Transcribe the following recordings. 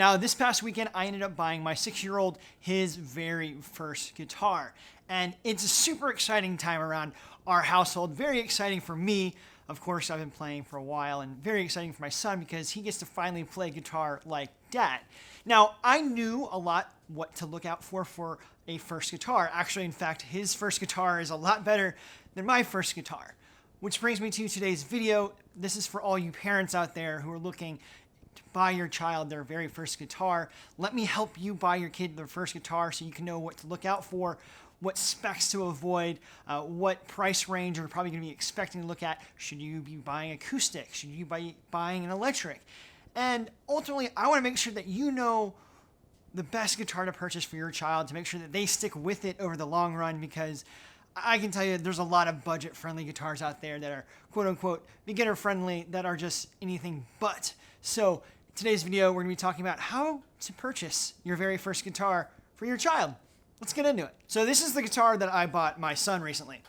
Now, this past weekend, I ended up buying my 6-year-old his very first guitar. And it's a super exciting time around our household. Very exciting for me. Of course, I've been playing for a while, and very exciting for my son because he gets to finally play guitar like Dad. Now, I knew a lot what to look out for a first guitar. Actually, in fact, his first guitar is a lot better than my first guitar. Which brings me to today's video. This is for all you parents out there who are looking to buy your child their very first guitar. Let me help you buy your kid their first guitar so you can know what to look out for, what specs to avoid, what price range you're probably going to be expecting to look at. Should you be buying acoustic? Should you be buying an electric? And ultimately, I want to make sure that you know the best guitar to purchase for your child to make sure that they stick with it over the long run, because I can tell you there's a lot of budget-friendly guitars out there that are quote-unquote beginner-friendly that are just anything but. So in today's video, we're going to be talking about how to purchase your very first guitar for your child. Let's get into it. So this is the guitar that I bought my son recently.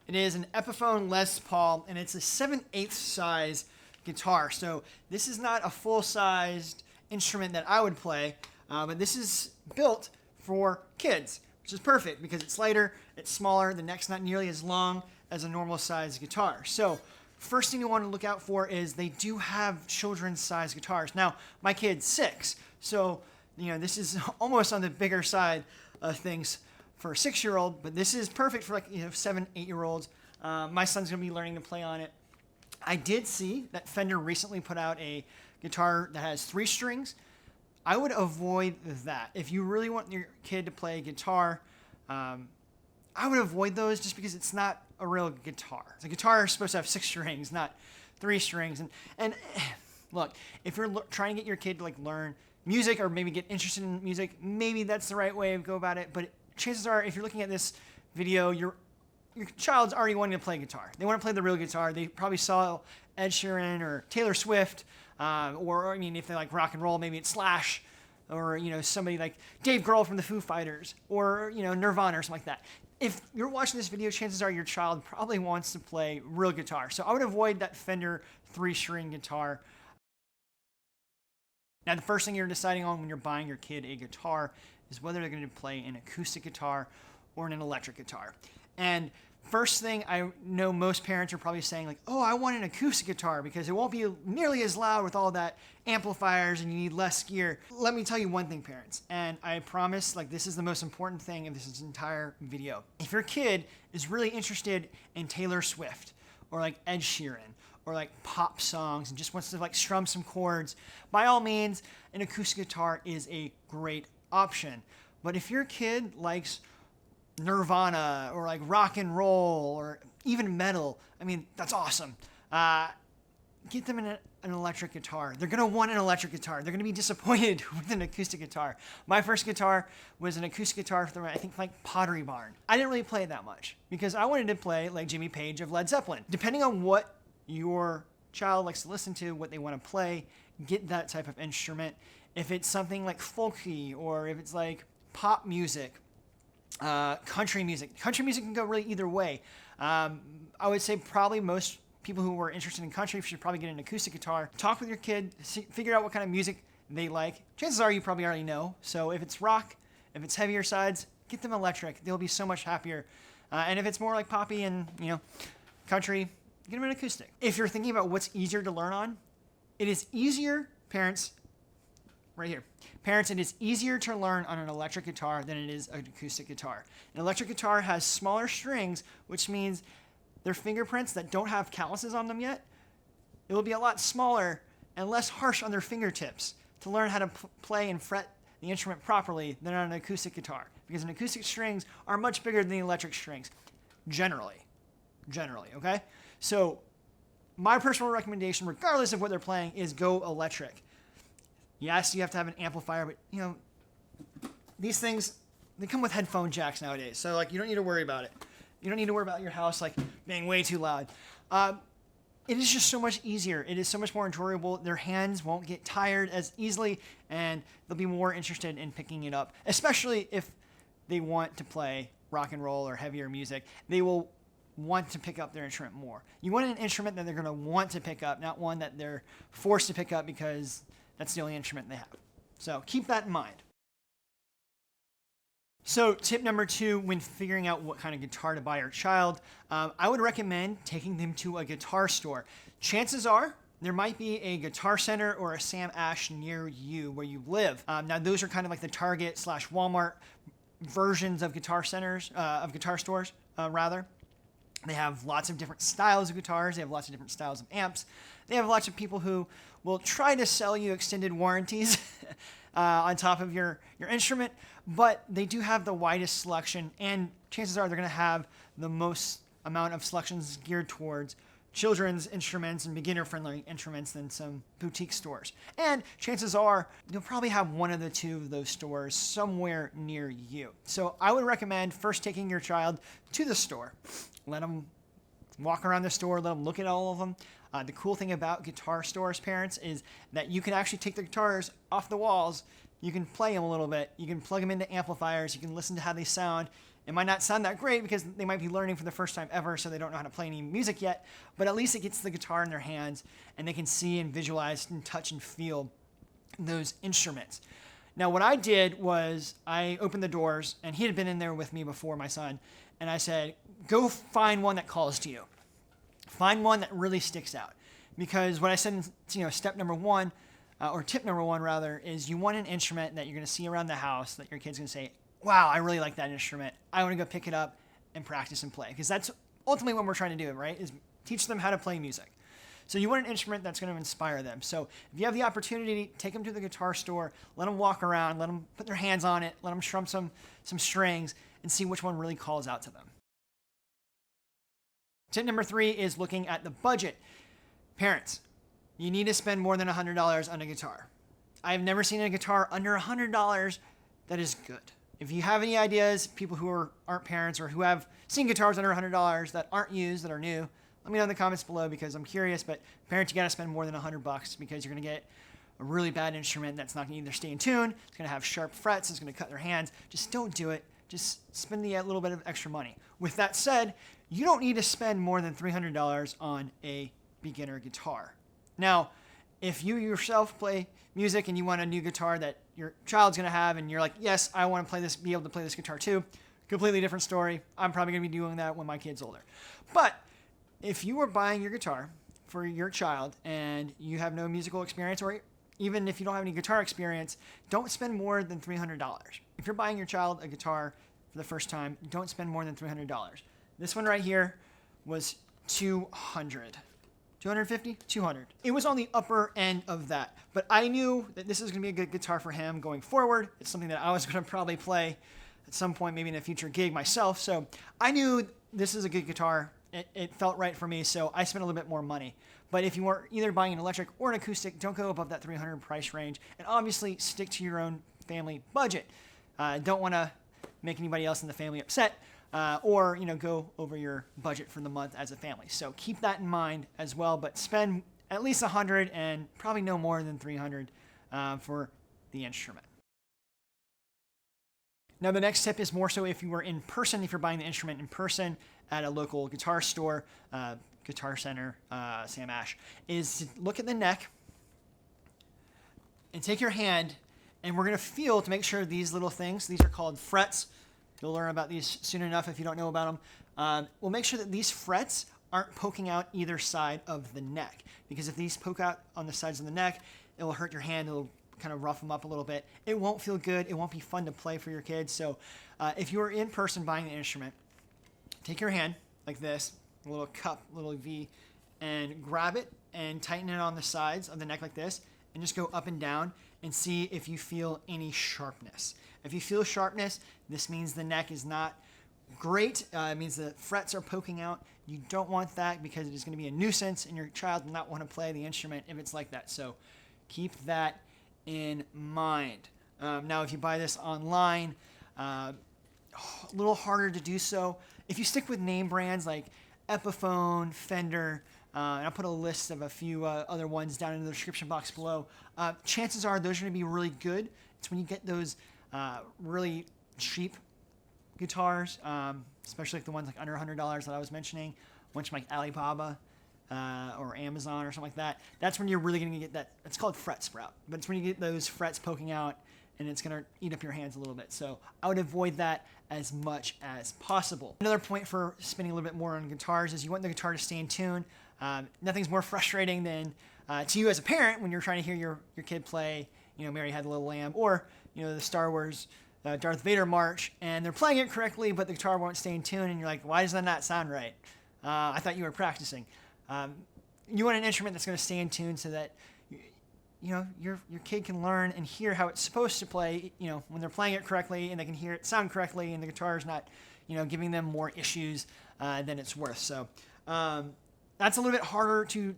It is an Epiphone Les Paul, and it's a 7/8 size guitar. So this is not a full-sized instrument that I would play, but this is built for kids, which is perfect because it's lighter, it's smaller, the neck's not nearly as long as a normal size guitar. So first thing you want to look out for is they do have children's size guitars. Now, my kid's 6, so this is almost on the bigger side of things for a 6-year-old, but this is perfect for 7, 8-year-olds. My son's going to be learning to play on it. I did see that Fender recently put out a guitar that has 3 strings. I would avoid that. If you really want your kid to play guitar, I would avoid those just because it's not a real guitar. The guitar is supposed to have 6 strings, not 3 strings. And look, if you're trying to get your kid to learn music or maybe get interested in music, maybe that's the right way to go about it. But chances are, if you're looking at this video, your child's already wanting to play guitar. They want to play the real guitar. They probably saw Ed Sheeran or Taylor Swift, or if they like rock and roll, maybe it's Slash, or somebody like Dave Grohl from the Foo Fighters, or Nirvana or something like that. If you're watching this video, chances are your child probably wants to play real guitar. So I would avoid that Fender 3-string guitar. Now, the first thing you're deciding on when you're buying your kid a guitar is whether they're going to play an acoustic guitar or an electric guitar. And first thing, I know most parents are probably saying oh, I want an acoustic guitar because it won't be nearly as loud with all that amplifiers and you need less gear. Let me tell you one thing, parents, and I promise this is the most important thing of this entire video. If your kid is really interested in Taylor Swift or Ed Sheeran or pop songs and just wants to strum some chords, by all means, an acoustic guitar is a great option. But if your kid likes Nirvana or rock and roll or even metal, that's awesome. Get them an electric guitar. They're going to want an electric guitar. They're going to be disappointed with an acoustic guitar. My first guitar was an acoustic guitar from, I think, Pottery Barn. I didn't really play it that much because I wanted to play like Jimmy Page of Led Zeppelin. Depending on what your child likes to listen to, what they want to play, get that type of instrument. If it's something folky or if it's pop music, country music can go really either way. I would say probably most people who are interested in country should probably get an acoustic guitar. Talk with your kid, figure out what kind of music they like. Chances are you probably already know. So if it's rock, if it's heavier sides, get them electric. They'll be so much happier. And if it's more poppy and country, get them an acoustic. If you're thinking about what's easier to learn on, it is easier, parents, right here. Parents, it is easier to learn on an electric guitar than it is an acoustic guitar. An electric guitar has smaller strings, which means their fingerprints that don't have calluses on them yet, it will be a lot smaller and less harsh on their fingertips to learn how to play and fret the instrument properly than on an acoustic guitar. Because an acoustic strings are much bigger than the electric strings, generally, okay? So my personal recommendation, regardless of what they're playing, is go electric. Yes, you have to have an amplifier, but these things, they come with headphone jacks nowadays. So you don't need to worry about it. You don't need to worry about your house being way too loud. It is just so much easier. It is so much more enjoyable. Their hands won't get tired as easily, and they'll be more interested in picking it up, especially if they want to play rock and roll or heavier music. They will want to pick up their instrument more. You want an instrument that they're going to want to pick up, not one that they're forced to pick up because that's the only instrument they have. So keep that in mind. So tip number 2, when figuring out what kind of guitar to buy your child, I would recommend taking them to a guitar store. Chances are there might be a Guitar Center or a Sam Ash near you where you live. Now those are kind of like the Target / Walmart versions of guitar centers, of guitar stores, rather. They have lots of different styles of guitars. They have lots of different styles of amps. They have lots of people who will try to sell you extended warranties on top of your instrument, but they do have the widest selection, and chances are they're going to have the most amount of selections geared towards children's instruments and beginner-friendly instruments than some boutique stores. And chances are you'll probably have one of the two of those stores somewhere near you. So I would recommend first taking your child to the store. Let them walk around the store, let them look at all of them. The cool thing about guitar stores, parents, is that you can actually take the guitars off the walls. You can play them a little bit. You can plug them into amplifiers. You can listen to how they sound. It might not sound that great because they might be learning for the first time ever, so they don't know how to play any music yet, but at least it gets the guitar in their hands and they can see and visualize and touch and feel those instruments. Now what I did was I opened the doors, and he had been in there with me before, my son, and I said, go find one that calls to you. Find one that really sticks out. Because what I said in step number 1, or tip number 1 rather, is you want an instrument that you're going to see around the house that your kid's going to say, wow, I really like that instrument. I want to go pick it up and practice and play. Because that's ultimately what we're trying to do, right? Is teach them how to play music. So you want an instrument that's going to inspire them. So if you have the opportunity, take them to the guitar store, let them walk around, let them put their hands on it, let them strum some strings, and see which one really calls out to them. Tip number 3 is looking at the budget. Parents, you need to spend more than $100 on a guitar. I've never seen a guitar under $100 that is good. If you have any ideas, people who aren't parents or who have seen guitars under $100 that aren't used, that are new, let me know in the comments below because I'm curious. But parents, you got to spend more than $100 because you're going to get a really bad instrument that's not going to either stay in tune, it's going to have sharp frets, it's going to cut their hands. Just don't do it. Just spend the little bit of extra money. With that said, you don't need to spend more than $300 on a beginner guitar. Now, if you yourself play music and you want a new guitar that your child's going to have and you're like, yes, I want to be able to play this guitar too, completely different story. I'm probably going to be doing that when my kid's older. But if you were buying your guitar for your child and you have no musical experience, or even if you don't have any guitar experience, don't spend more than $300. If you're buying your child a guitar for the first time, don't spend more than $300. This one right here was $200. 250, 200. It was on the upper end of that, but I knew that this is going to be a good guitar for him going forward. It's something that I was going to probably play at some point, maybe in a future gig myself. So I knew this is a good guitar. It felt right for me, so I spent a little bit more money. But if you are either buying an electric or an acoustic, don't go above that $300 price range, and obviously stick to your own family budget. Don't want to make anybody else in the family upset. Or go over your budget for the month as a family. So keep that in mind as well, but spend at least $100 and probably no more than $300 for the instrument. Now the next tip is more so if you were in person, if you're buying the instrument in person at a local guitar store, Guitar Center, Sam Ash, is to look at the neck and take your hand, and we're going to feel to make sure these little things, these are called frets. You'll learn about these soon enough if you don't know about them. We'll make sure that these frets aren't poking out either side of the neck, because if these poke out on the sides of the neck, it will hurt your hand. It'll kind of rough them up a little bit. It won't feel good. It won't be fun to play for your kids. So if you are in person buying the instrument, take your hand like this, a little cup, a little V, and grab it and tighten it on the sides of the neck like this, and just go up and down and see if you feel any sharpness. If you feel sharpness, this means the neck is not great. It means the frets are poking out. You don't want that because it is going to be a nuisance, and your child will not want to play the instrument if it's like that. So keep that in mind. Now, if you buy this online, a little harder to do so. If you stick with name brands like Epiphone, Fender, and I'll put a list of a few other ones down in the description box below, chances are those are going to be really good. It's when you get those really cheap guitars, especially like the ones like under $100 that I was mentioning, ones from like Alibaba, or Amazon or something like that, that's when you're really going to get that. It's called fret sprout, but it's when you get those frets poking out, and it's going to eat up your hands a little bit. So I would avoid that as much as possible. Another point for spending a little bit more on guitars is you want the guitar to stay in tune. Nothing's more frustrating than to you as a parent when you're trying to hear your kid play, Mary Had a Little Lamb, or, the Star Wars Darth Vader march, and they're playing it correctly, but the guitar won't stay in tune, and you're like, why does that not sound right? I thought you were practicing. You want an instrument that's going to stay in tune so that your kid can learn and hear how it's supposed to play, when they're playing it correctly, and they can hear it sound correctly, and the guitar is not, giving them more issues than it's worth. So that's a little bit harder to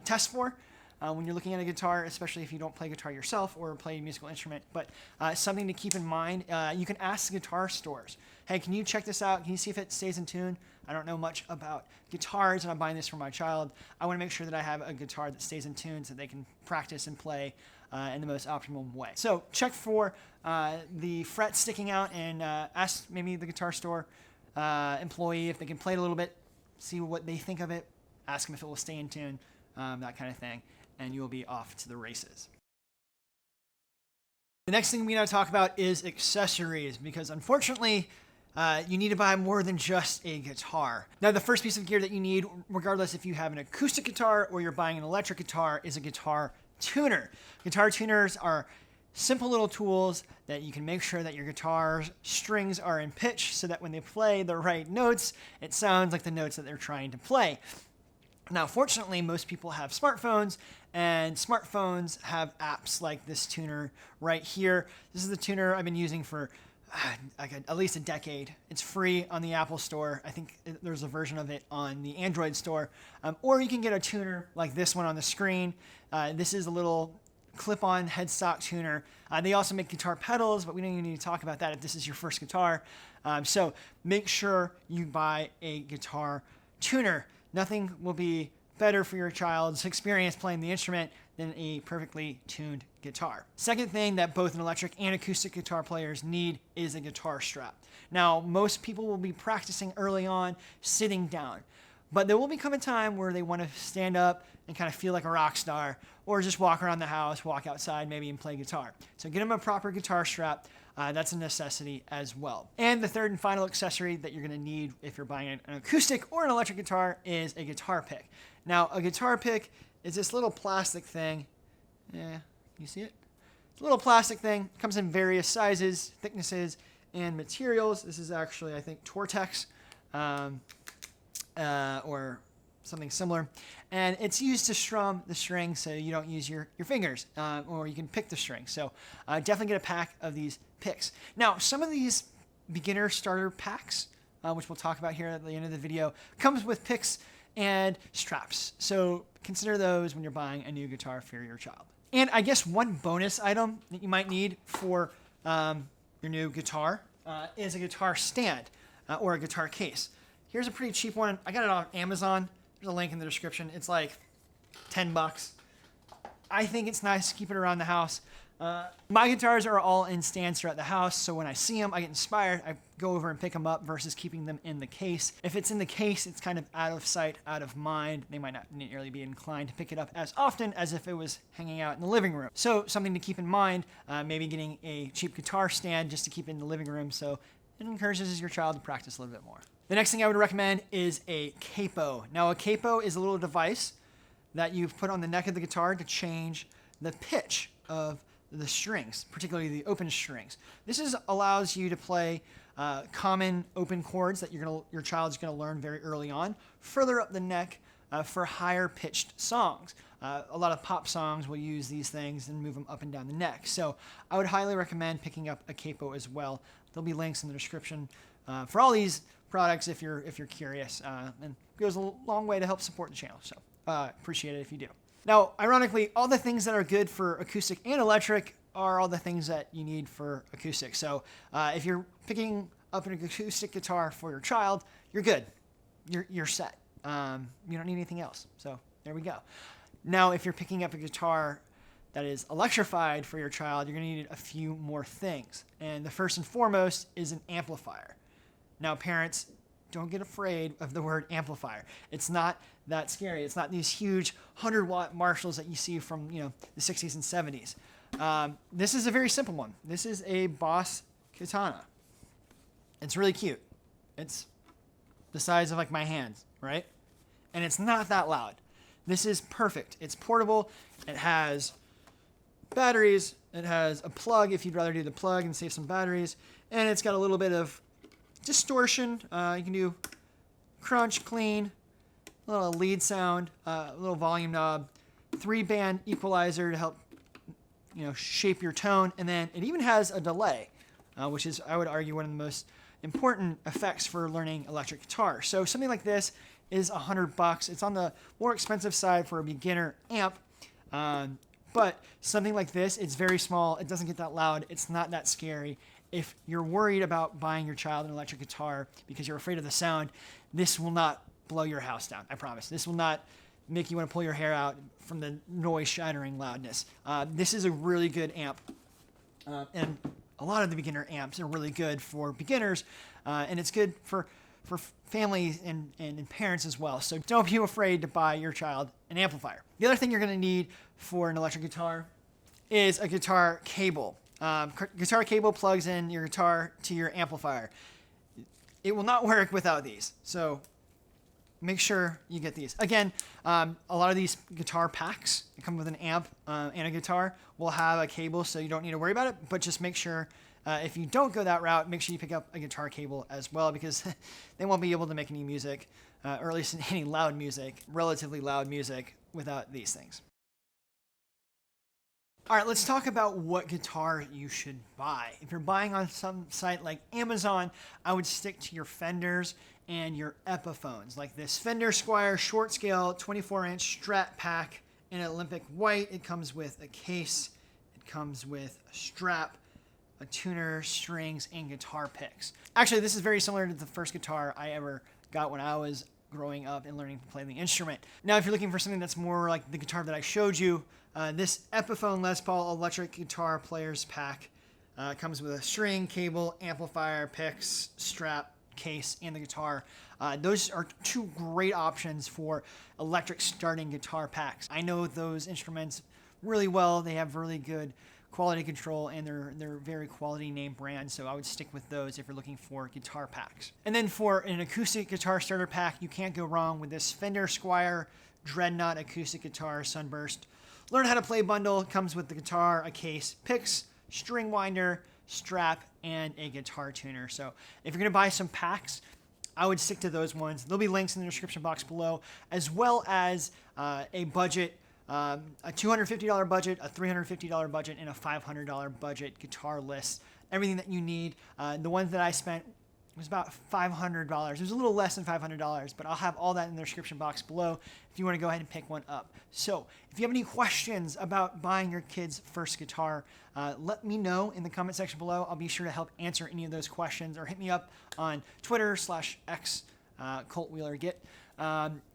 test for when you're looking at a guitar, especially if you don't play guitar yourself or play a musical instrument. But something to keep in mind, you can ask the guitar stores, hey, can you check this out? Can you see if it stays in tune? I don't know much about guitars, and I'm buying this for my child. I want to make sure that I have a guitar that stays in tune so they can practice and play in the most optimal way. So check for the fret sticking out, and ask maybe the guitar store employee if they can play it a little bit, see what they think of it, ask them if it will stay in tune, that kind of thing, and you'll be off to the races. The next thing we gotta talk about is accessories, because unfortunately, you need to buy more than just a guitar. Now, the first piece of gear that you need, regardless if you have an acoustic guitar or you're buying an electric guitar, is a guitar tuner. Guitar tuners are simple little tools that you can make sure that your guitar's strings are in pitch so that when they play the right notes, it sounds like the notes that they're trying to play. Now, fortunately, most people have smartphones, and smartphones have apps like this tuner right here. This is the tuner I've been using for at least a decade. It's free on the Apple Store. I think there's a version of it on the Android Store. Or you can get a tuner like this one on the screen. This is a little clip-on headstock tuner. They also make guitar pedals, but we don't even need to talk about that if this is your first guitar. So make sure you buy a guitar tuner. Nothing will be better for your child's experience playing the instrument than a perfectly tuned guitar. Second thing that both an electric and acoustic guitar players need is a guitar strap. Now, most people will be practicing early on sitting down, but there will become a time where they want to stand up and kind of feel like a rock star, or just walk around the house, walk outside maybe, and play guitar. So get them a proper guitar strap. That's a necessity as well. And the third and final accessory that you're going to need if you're buying an acoustic or an electric guitar is a guitar pick. Now, a guitar pick is this little plastic thing. Yeah, you see it? It's a little plastic thing. It comes in various sizes, thicknesses, and materials. This is actually, I think, Tortex or something similar. And it's used to strum the string so you don't use your fingers, or you can pick the string. So definitely get a pack of these picks. Now, some of these beginner starter packs, which we'll talk about here at the end of the video, comes with picks and straps. So consider those when you're buying a new guitar for your child. And I guess one bonus item that you might need for your new guitar is a guitar stand or a guitar case. Here's a pretty cheap one. I got it on Amazon. There's a link in the description. It's like $10. I think it's nice to keep it around the house. My guitars are all in stands throughout the house, so when I see them, I get inspired. I go over and pick them up versus keeping them in the case. If it's in the case, it's kind of out of sight, out of mind. They might not nearly be inclined to pick it up as often as if it was hanging out in the living room. So something to keep in mind, maybe getting a cheap guitar stand just to keep it in the living room so it encourages your child to practice a little bit more. The next thing I would recommend is a capo. Now, a capo is a little device that you've put on the neck of the guitar to change the pitch of the strings, particularly the open strings. This allows you to play common open chords that your child's going to learn very early on, further up the neck for higher pitched songs. A lot of pop songs will use these things and move them up and down the neck. So I would highly recommend picking up a capo as well. There'll be links in the description for all these products if you're curious, and it goes a long way to help support the channel. So appreciate it if you do. Now, ironically, all the things that are good for acoustic and electric are all the things that you need for acoustic. So if you're picking up an acoustic guitar for your child, you're good. You're set. You don't need anything else. So there we go. Now, if you're picking up a guitar that is electrified for your child, you're going to need a few more things. And the first and foremost is an amplifier. Now, parents, don't get afraid of the word amplifier. It's not that scary. It's not these huge 100-watt Marshalls that you see from the 60s and 70s. This is a very simple one. This is a Boss Katana. It's really cute. It's the size of like my hands, right? And it's not that loud. This is perfect. It's portable. It has batteries. It has a plug if you'd rather do the plug and save some batteries. And it's got a little bit of distortion. You can do crunch, clean, a little lead sound, a little volume knob, 3-band equalizer to help shape your tone. And then it even has a delay, which is, I would argue, one of the most important effects for learning electric guitar. So something like this is $100. It's on the more expensive side for a beginner amp. But something like this, it's very small. It doesn't get that loud. It's not that scary. If you're worried about buying your child an electric guitar because you're afraid of the sound, this will not blow your house down. I promise. This will not make you want to pull your hair out from the noise-shattering loudness. This is a really good amp. And a lot of the beginner amps are really good for beginners. And it's good for families and parents as well. So don't be afraid to buy your child an amplifier. The other thing you're going to need for an electric guitar is a guitar cable. Guitar cable plugs in your guitar to your amplifier. It will not work without these. So make sure you get these. Again, a lot of these guitar packs that come with an amp and a guitar will have a cable, so you don't need to worry about it. But just make sure if you don't go that route, make sure you pick up a guitar cable as well, because they won't be able to make any music, or at least any loud music, relatively loud music, without these things. All right, let's talk about what guitar you should buy. If you're buying on some site like Amazon, I would stick to your Fenders and your Epiphones, like this Fender Squier short scale 24-inch Strat pack in Olympic white. It comes with a case, it comes with a strap, a tuner, strings, and guitar picks. Actually, this is very similar to the first guitar I ever got when I was growing up and learning to play the instrument. Now, if you're looking for something that's more like the guitar that I showed you, this Epiphone Les Paul electric guitar players pack comes with a string, cable, amplifier, picks, strap, case, and the guitar. Those are two great options for electric starting guitar packs. I know those instruments really well. They have really good quality control, and they're very quality name brand, so I would stick with those if you're looking for guitar packs. And then for an acoustic guitar starter pack, you can't go wrong with this Fender Squier Dreadnought acoustic guitar Sunburst Learn How to Play bundle. Comes with the guitar, a case, picks, string winder, strap, and a guitar tuner. So if you're going to buy some packs, I would stick to those ones. There'll be links in the description box below, as well as a budget, a $250 budget, a $350 budget, and a $500 budget guitar list. Everything that you need. The ones that I spent was about $500. It was a little less than $500, but I'll have all that in the description box below if you want to go ahead and pick one up. So if you have any questions about buying your kid's first guitar, let me know in the comment section below. I'll be sure to help answer any of those questions, or hit me up on Twitter/X, ColtWheelerGit.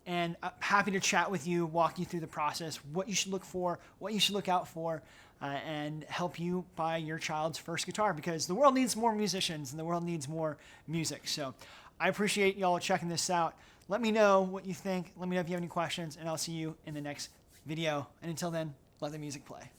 And I'm happy to chat with you, walk you through the process, what you should look for, what you should look out for, and help you buy your child's first guitar, because the world needs more musicians and the world needs more music. So I appreciate y'all checking this out. Let me know what you think. Let me know if you have any questions, and I'll see you in the next video. And until then, let the music play.